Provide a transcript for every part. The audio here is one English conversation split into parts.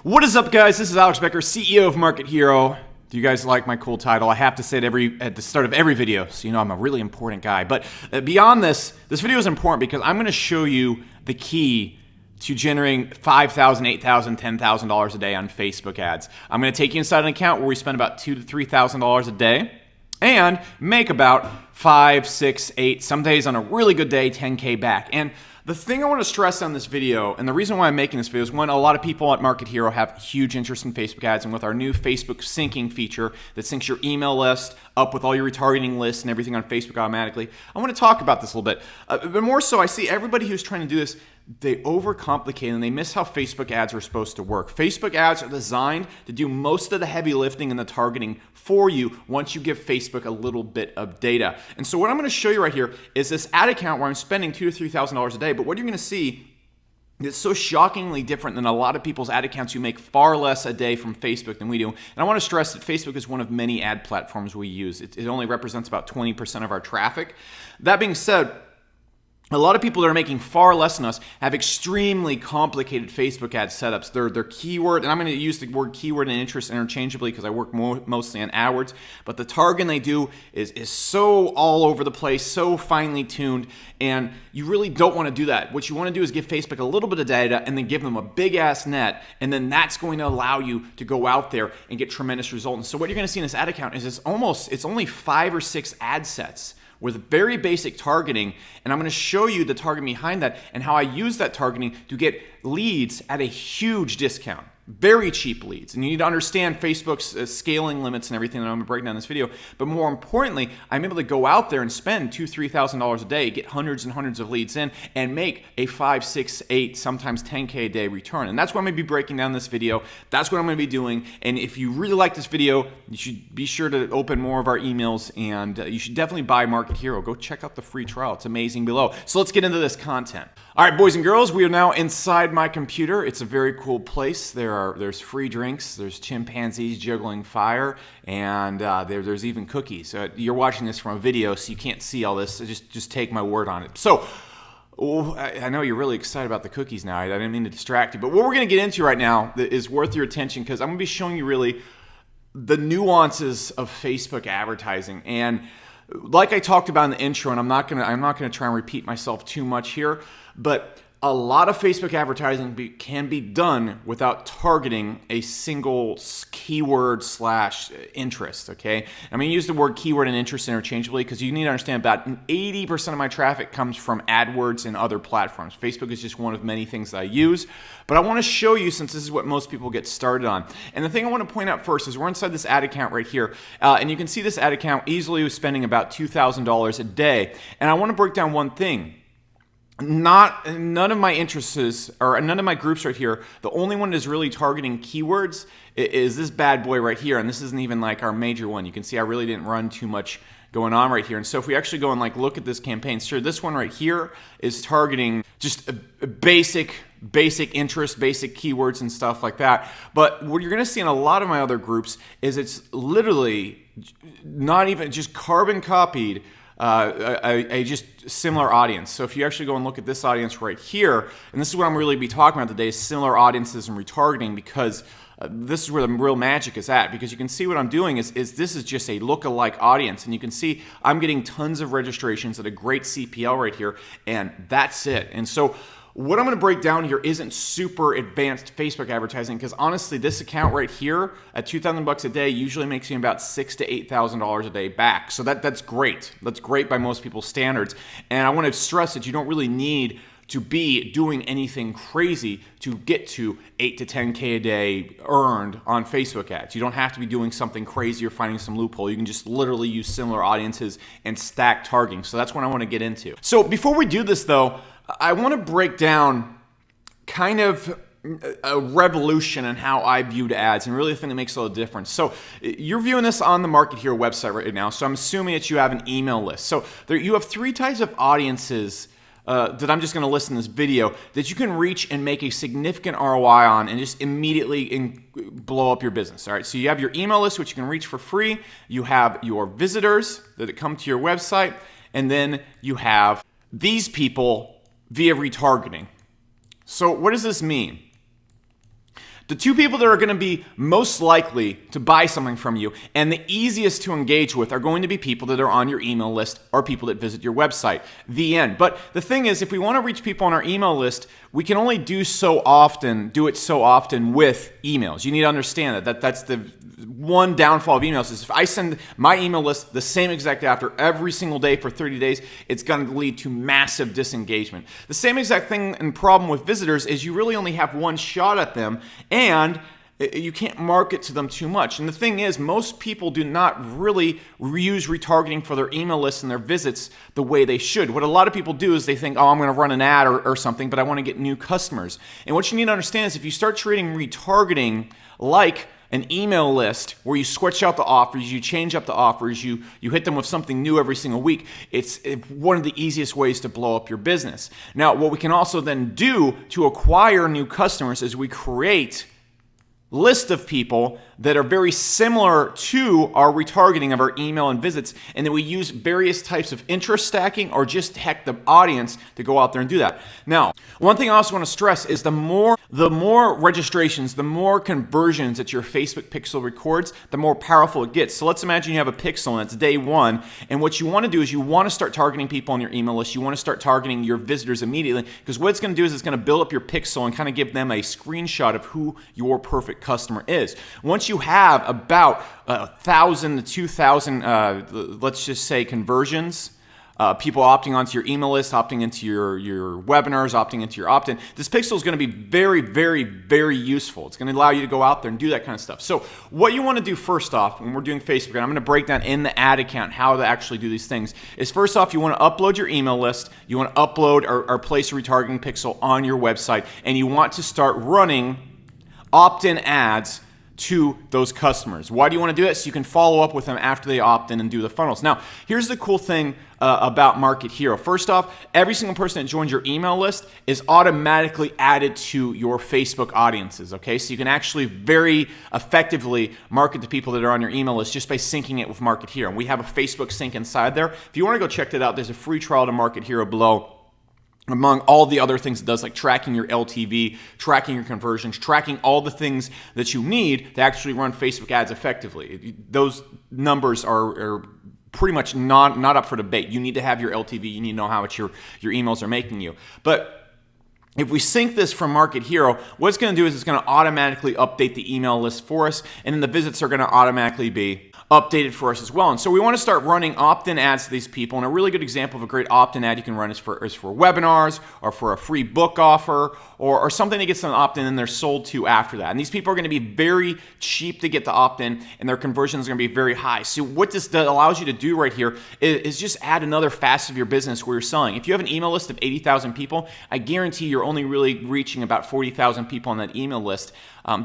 What is up, guys? This is Alex Becker, CEO of Market Hero. Do you guys like my cool title? I have to say it at the start of every video, so you know I'm a really important guy. But beyond this video is important because I'm going to show you the key to generating $5,000, $8,000, $10,000 a day on Facebook ads. I'm going to take you inside an account where we spend about $2,000 to $3,000 a day and make about 5, 6, 8, some days on a really good day, 10K back. And the thing I want to stress on this video, and the reason why I'm making this video is one, a lot of people at Market Hero have huge interest in Facebook ads, and with our new Facebook syncing feature that syncs your email list up with all your retargeting lists and everything on Facebook automatically, I want to talk about this a little bit. But more so, I see everybody who's trying to do this, they overcomplicate and they miss how Facebook ads are supposed to work. Facebook ads are designed to do most of the heavy lifting and the targeting for you once you give Facebook a little bit of data. And so what I'm going to show you right here is this ad account where I'm spending $2,000 to $3,000 a day. But what you're going to see is so shockingly different than a lot of people's ad accounts who make far less a day from Facebook than we do. And I want to stress that Facebook is one of many ad platforms we use. It only represents about 20% of our traffic. That being said, a lot of people that are making far less than us have extremely complicated Facebook ad setups. They're keyword, and I'm going to use the word keyword and interest interchangeably because I work mostly on AdWords, but the targeting they do is so all over the place, so finely tuned, and you really don't want to do that. What you want to do is give Facebook a little bit of data and then give them a big-ass net, and then that's going to allow you to go out there and get tremendous results. And so what you're going to see in this ad account is it's only 5 or 6 ad sets with very basic targeting, and I'm going to show you the targeting behind that and how I use that targeting to get leads at a huge discount. Very cheap leads. And you need to understand Facebook's scaling limits and everything that I'm going to break down in this video. But more importantly, I'm able to go out there and spend $2,000, $3,000 a day, get hundreds and hundreds of leads in, and make a 5, 6, 8, sometimes 10K a day return. And that's what I'm going to be breaking down in this video. That's what I'm going to be doing. And if you really like this video, you should be sure to open more of our emails, and you should definitely buy Market Hero. Go check out the free trial. It's amazing below. So let's get into this content. All right, boys and girls, we are now inside my computer. It's a very cool place. There's free drinks, there's chimpanzees juggling fire, and there's even cookies. You're watching this from a video, so you can't see all this. So just take my word on it. So I know you're really excited about the cookies now. I didn't mean to distract you, but what we're going to get into right now is worth your attention because I'm going to be showing you really the nuances of Facebook advertising. And like I talked about in the intro, and I'm not gonna try and repeat myself too much here, but a lot of Facebook advertising can be done without targeting a single keyword / interest, okay? I'm going to use the word keyword and interest interchangeably because you need to understand about 80% of my traffic comes from AdWords and other platforms. Facebook is just one of many things that I use, but I want to show you since this is what most people get started on. And the thing I want to point out first is we're inside this ad account right here, and you can see this ad account easily was spending about $2,000 a day. And I want to break down one thing. None of my interests or none of my groups right here, the only one that is really targeting keywords is this bad boy right here, and this isn't even like our major one. You can see I really didn't run too much going on right here. And so if we actually go and like look at this campaign, sure, this one right here is targeting just a basic interest, basic keywords and stuff like that. But what you're going to see in a lot of my other groups is it's literally not even just carbon copied a just similar audience. So if you actually go and look at this audience right here, and this is what I'm really be talking about today, is similar audiences and retargeting, because this is where the real magic is at. Because you can see what I'm doing is this is just a lookalike audience, and you can see I'm getting tons of registrations at a great CPL right here, and that's it. And so what I'm going to break down here isn't super advanced Facebook advertising, because honestly, this account right here at $2,000 a day usually makes you about $6,000 to $8,000 a day back. So that's great. That's great by most people's standards. And I want to stress that you don't really need to be doing anything crazy to get to 8 to 10K a day earned on Facebook ads. You don't have to be doing something crazy or finding some loophole. You can just literally use similar audiences and stack targeting. So that's what I want to get into. So before we do this though, I want to break down kind of a revolution in how I viewed ads and really the thing that makes a little difference. So you're viewing this on the Market Hero website right now, so I'm assuming that you have an email list. So you have 3 types of audiences that I'm just going to list in this video that you can reach and make a significant ROI on and just immediately blow up your business. All right, so you have your email list, which you can reach for free. You have your visitors that come to your website, and then you have these people via retargeting. So what does this mean? The two people that are going to be most likely to buy something from you and the easiest to engage with are going to be people that are on your email list or people that visit your website. The end. But the thing is, if we want to reach people on our email list, we can only do it so often with emails. You need to understand that's the one downfall of emails is if I send my email list the same exact after every single day for 30 days, it's going to lead to massive disengagement. The same exact thing and problem with visitors is you really only have one shot at them and you can't market to them too much. And the thing is, most people do not really use retargeting for their email lists and their visits the way they should. What a lot of people do is they think, oh, I'm going to run an ad or something, but I want to get new customers. And what you need to understand is if you start treating retargeting like an email list where you switch out the offers, you change up the offers, you hit them with something new every single week, it's one of the easiest ways to blow up your business. Now, what we can also then do to acquire new customers is we create list of people that are very similar to our retargeting of our email and visits, and then we use various types of interest stacking or just heck the audience to go out there and do that. Now, one thing I also want to stress is the more registrations, the more conversions that your Facebook pixel records, the more powerful it gets. So let's imagine you have a pixel and it's day one, and what you want to do is you want to start targeting people on your email list. You want to start targeting your visitors immediately, because what it's going to do is it's going to build up your pixel and kind of give them a screenshot of who your perfect customer is. Once you have about 1,000 to 2,000, let's just say conversions, people opting onto your email list, opting into your webinars, opting into your opt-in, this pixel is going to be very, very, very useful. It's going to allow you to go out there and do that kind of stuff. So what you want to do first off when we're doing Facebook, and I'm going to break down in the ad account how to actually do these things, is first off, you want to upload your email list, you want to upload or place a retargeting pixel on your website, and you want to start running opt-in ads to those customers. Why do you want to do that? So you can follow up with them after they opt in and do the funnels. Now, here's the cool thing about Market Hero. First off, every single person that joins your email list is automatically added to your Facebook audiences, okay? So you can actually very effectively market to people that are on your email list just by syncing it with Market Hero. And we have a Facebook sync inside there. If you want to go check that out, there's a free trial to Market Hero below. Among all the other things it does, like tracking your LTV, tracking your conversions, tracking all the things that you need to actually run Facebook ads effectively. Those numbers are pretty much not up for debate. You need to have your LTV. You need to know how much your emails are making you. But if we sync this from Market Hero, what it's going to do is it's going to automatically update the email list for us, and then the visits are going to automatically be updated for us as well. And so we want to start running opt-in ads to these people. And a really good example of a great opt-in ad you can run is for webinars or for a free book offer or something that gets them opt-in and they're sold to after that. And these people are going to be very cheap to get the opt-in, and their conversions are going to be very high. So what this allows you to do right here is just add another facet of your business where you're selling. If you have an email list of 80,000 people, I guarantee you're only really reaching about 40,000 people on that email list,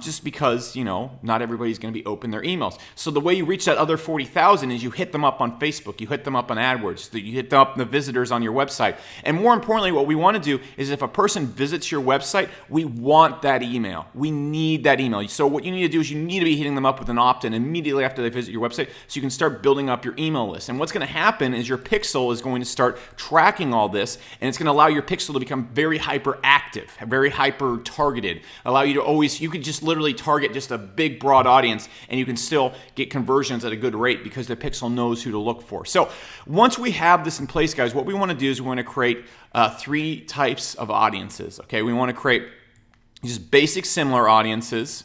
just because, not everybody's going to be open their emails. So the way you reach that other 40,000 is you hit them up on Facebook, you hit them up on AdWords, you hit them up the visitors on your website. And more importantly, what we want to do is if a person visits your website, we want that email. We need that email. So what you need to do is you need to be hitting them up with an opt-in immediately after they visit your website so you can start building up your email list. And what's going to happen is your pixel is going to start tracking all this, and it's going to allow your pixel to become very hyperactive, very hyper targeted, allow you to you could just literally target just a big broad audience and you can still get conversions at a good rate because the pixel knows who to look for. So once we have this in place, guys, what we want to do is we want to create 3 types of audiences. Okay, we want to create just basic similar audiences.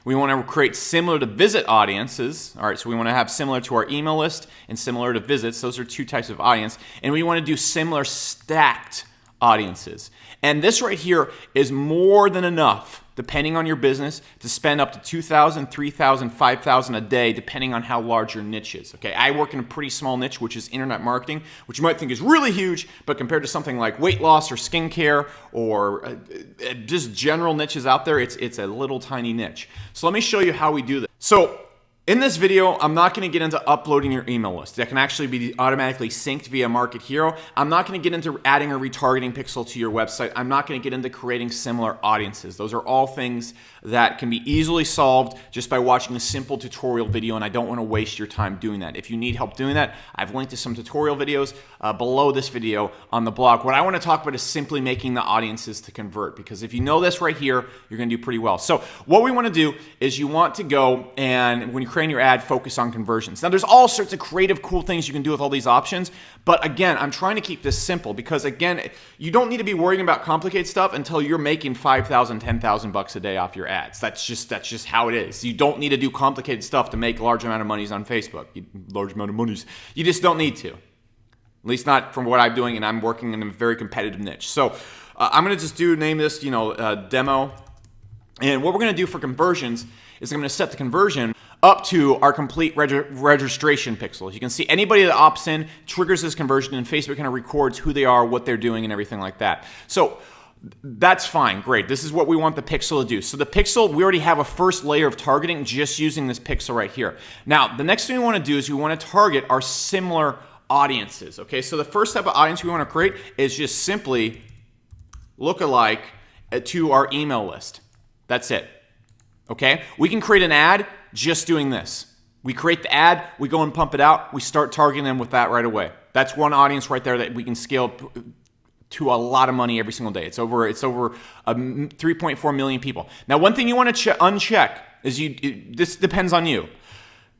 We want to create similar to visit audiences. All right, so we want to have similar to our email list and similar to visits. Those are 2 types of audience. And we want to do similar stacked audiences. And this right here is more than enough, depending on your business, to spend up to $2,000, $3,000, $5,000 a day, depending on how large your niche is. Okay, I work in a pretty small niche, which is internet marketing, which you might think is really huge, but compared to something like weight loss or skincare or just general niches out there, it's a little tiny niche. So let me show you how we do this. So In this video, I'm not going to get into uploading your email list. That can actually be automatically synced via Market Hero. I'm not going to get into adding a retargeting pixel to your website. I'm not going to get into creating similar audiences. Those are all things that can be easily solved just by watching a simple tutorial video, and I don't want to waste your time doing that. If you need help doing that, I've linked to some tutorial videos below this video on the blog. What I want to talk about is simply making the audiences to convert, because if you know this right here, you're going to do pretty well. So what we want to do is you want to go and when you create your ad, focus on conversions. Now, there's all sorts of creative, cool things you can do with all these options, but again, I'm trying to keep this simple because again, you don't need to be worrying about complicated stuff until you're making $5,000, $10,000 a day off your ads. That's just how it is. You don't need to do complicated stuff to make large amount of monies on Facebook. Large amount of monies. You just don't need to. At least not from what I'm doing, and I'm working in a very competitive niche. So I'm going to just name this, demo. And what we're going to do for conversions is I'm going to set the conversion up to our complete registration pixel. As you can see, anybody that opts in triggers this conversion, and Facebook kind of records who they are, what they're doing, and everything like that. So that's fine, great. This is what we want the pixel to do. So the pixel, we already have a first layer of targeting just using this pixel right here. Now, the next thing we want to do is we want to target our similar audiences. Okay, so the first type of audience we want to create is just simply lookalike to our email list. That's it. Okay, we can create an ad just doing this. We create the ad, we go and pump it out, we start targeting them with that right away. That's one audience right there that we can scale to a lot of money every single day. It's over 3.4 million people. Now, one thing you want to uncheck is this depends on you.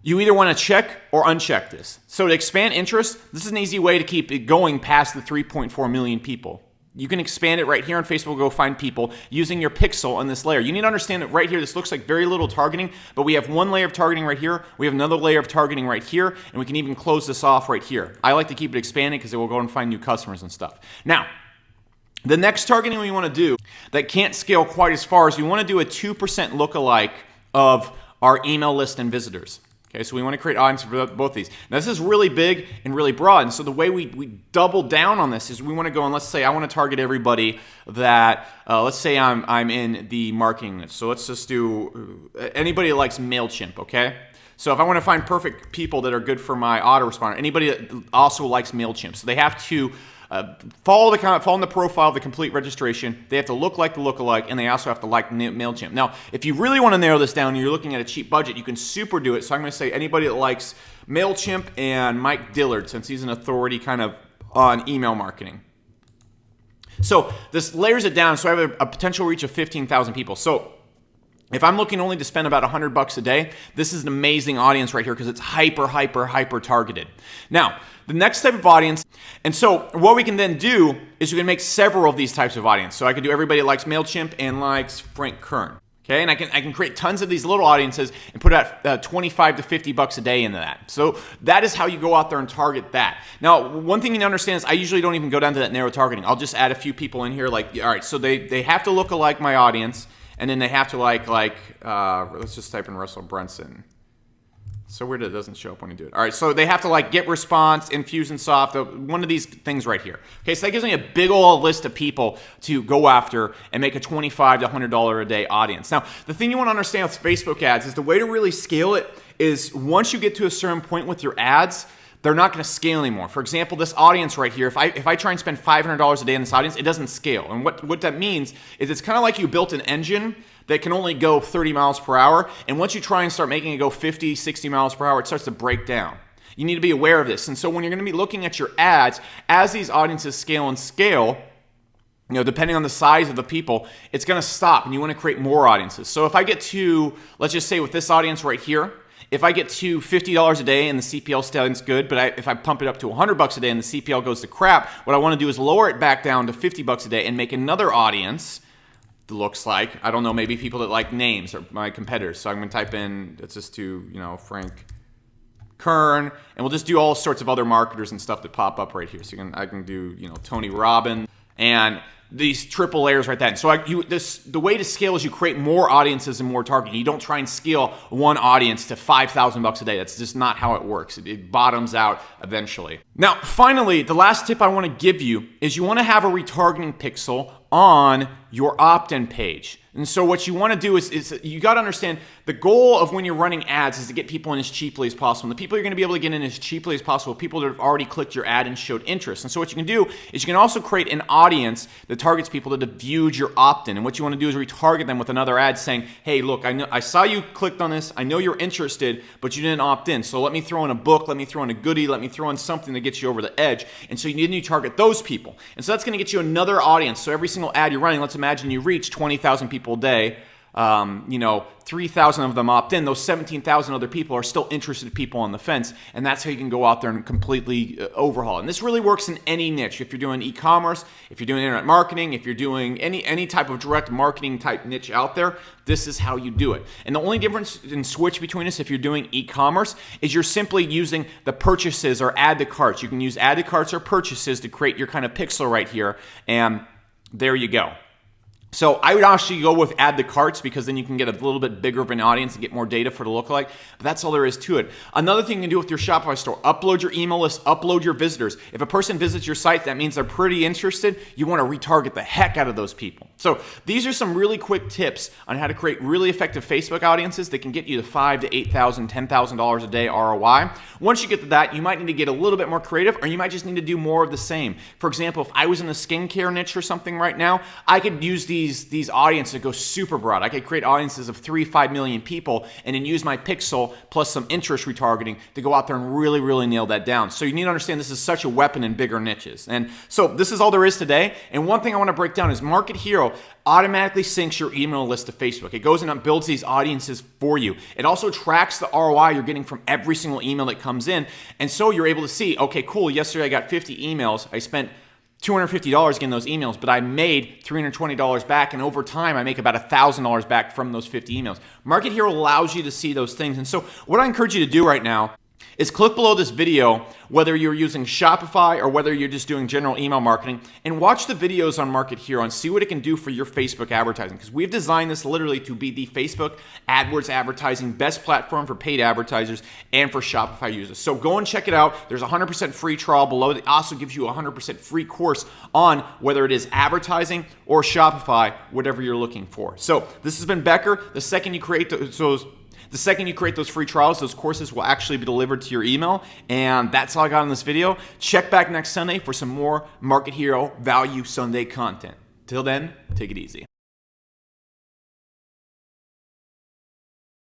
You either want to check or uncheck this. So to expand interest, this is an easy way to keep it going past the 3.4 million people. You can expand it right here on Facebook, go find people using your pixel on this layer. You need to understand that right here, this looks like very little targeting, but we have one layer of targeting right here. We have another layer of targeting right here, and we can even close this off right here. I like to keep it expanded because it will go and find new customers and stuff. Now, the next targeting we want to do that can't scale quite as far is we want to do a 2% lookalike of our email list and visitors. Okay, so we want to create audience for both these. Now, this is really big and really broad, and so the way we double down on this is we want to go and let's say I want to target everybody that, let's say I'm in the marketing niche. So let's just do anybody that likes MailChimp, okay? So if I want to find perfect people that are good for my autoresponder, anybody that also likes MailChimp. So they have to follow in the profile of the complete registration. They have to look like the lookalike, and they also have to like MailChimp. Now, if you really want to narrow this down and you're looking at a cheap budget, you can super do it. So I'm going to say anybody that likes MailChimp and Mike Dillard, since he's an authority kind of on email marketing. So this layers it down, so I have a potential reach of 15,000 people. So if I'm looking only to spend about $100 a day, this is an amazing audience right here because it's hyper targeted. Now, the next type of audience, and so what we can then do is we can make several of these types of audience. So I can do everybody that likes MailChimp and likes Frank Kern. Okay, and I can create tons of these little audiences and put out $25 to $50 a day into that. So that is how you go out there and target that. Now, one thing you need to understand is I usually don't even go down to that narrow targeting. I'll just add a few people in here like, all right, so they have to look alike my audience, and then they have to let's just type in Russell Brunson. So weird it doesn't show up when you do it. All right, so they have to get response, Infusionsoft, one of these things right here. Okay, so that gives me a big old list of people to go after and make a $25 to $100 a day audience. Now, the thing you want to understand with Facebook ads is the way to really scale it is once you get to a certain point with your ads, they're not going to scale anymore. For example, this audience right here, if I try and spend $500 a day in this audience, it doesn't scale. And what that means is it's kind of like you built an engine that can only go 30 miles per hour. And once you try and start making it go 50, 60 miles per hour, it starts to break down. You need to be aware of this. And so when you're going to be looking at your ads, as these audiences scale and scale, depending on the size of the people, it's going to stop and you want to create more audiences. So if I get to, let's just say with this audience right here, if I get to $50 a day and the CPL sounds good, but if I pump it up to $100 a day and the CPL goes to crap, what I want to do is lower it back down to $50 a day and make another audience that looks like, I don't know, maybe people that like names or my competitors. So I'm going to type in, let's just do, Frank Kern, and we'll just do all sorts of other marketers and stuff that pop up right here. So I can do, Tony Robbins. And these triple layers right then. So the way to scale is you create more audiences and more targeting. You don't try and scale one audience to $5,000 a day. That's just not how it works. It bottoms out eventually. Now, finally, the last tip I want to give you is you want to have a retargeting pixel on your opt-in page. And so what you want to do is you got to understand the goal of when you're running ads is to get people in as cheaply as possible. And the people you're going to be able to get in as cheaply as possible are people that have already clicked your ad and showed interest. And so what you can do is you can also create an audience that targets people that have viewed your opt-in. And what you want to do is retarget them with another ad saying, hey, look, I saw you clicked on this. I know you're interested, but you didn't opt in. So let me throw in a book. Let me throw in a goodie. Let me throw in something that gets you over the edge. And so you need to target those people. And so that's going to get you another audience. So every single ad you're running, let's imagine you reach 20,000 people a day. 3,000 of them opt in. Those 17,000 other people are still interested people on the fence, and that's how you can go out there and completely overhaul. And this really works in any niche. If you're doing e-commerce, if you're doing internet marketing, if you're doing any type of direct marketing type niche out there, this is how you do it. And the only difference in switch between us if you're doing e-commerce is you're simply using the purchases or add to carts. You can use add to carts or purchases to create your kind of pixel right here, and there you go. So I would actually go with add to carts because then you can get a little bit bigger of an audience and get more data for it to look like. But that's all there is to it. Another thing you can do with your Shopify store, upload your email list, upload your visitors. If a person visits your site, that means they're pretty interested. You want to retarget the heck out of those people. So these are some really quick tips on how to create really effective Facebook audiences that can get you to $5,000 to $8,000, $10,000 a day ROI. Once you get to that, you might need to get a little bit more creative, or you might just need to do more of the same. For example, if I was in a skincare niche or something right now, I could use these audiences that go super broad. I could create audiences of 3-5 million people and then use my pixel plus some interest retargeting to go out there and really, really nail that down. So you need to understand this is such a weapon in bigger niches. And so this is all there is today. And one thing I want to break down is Market Hero automatically syncs your email list to Facebook. It goes in and builds these audiences for you. It also tracks the ROI you're getting from every single email that comes in. And so you're able to see, okay, cool, yesterday I got 50 emails. I spent $250 getting those emails, but I made $320 back, and over time I make about $1,000 back from those 50 emails. Market Hero allows you to see those things. And so what I encourage you to do right now is click below this video, whether you're using Shopify or whether you're just doing general email marketing, and watch the videos on Market Hero and see what it can do for your Facebook advertising. Because we've designed this literally to be the Facebook AdWords advertising best platform for paid advertisers and for Shopify users. So go and check it out. There's a 100% free trial below. It also gives you a 100% free course on whether it is advertising or Shopify, whatever you're looking for. So this has been Becker. The second you create those free trials, those courses will actually be delivered to your email. And that's all I got in this video. Check back next Sunday for some more Market Hero Value Sunday content. Till then, take it easy.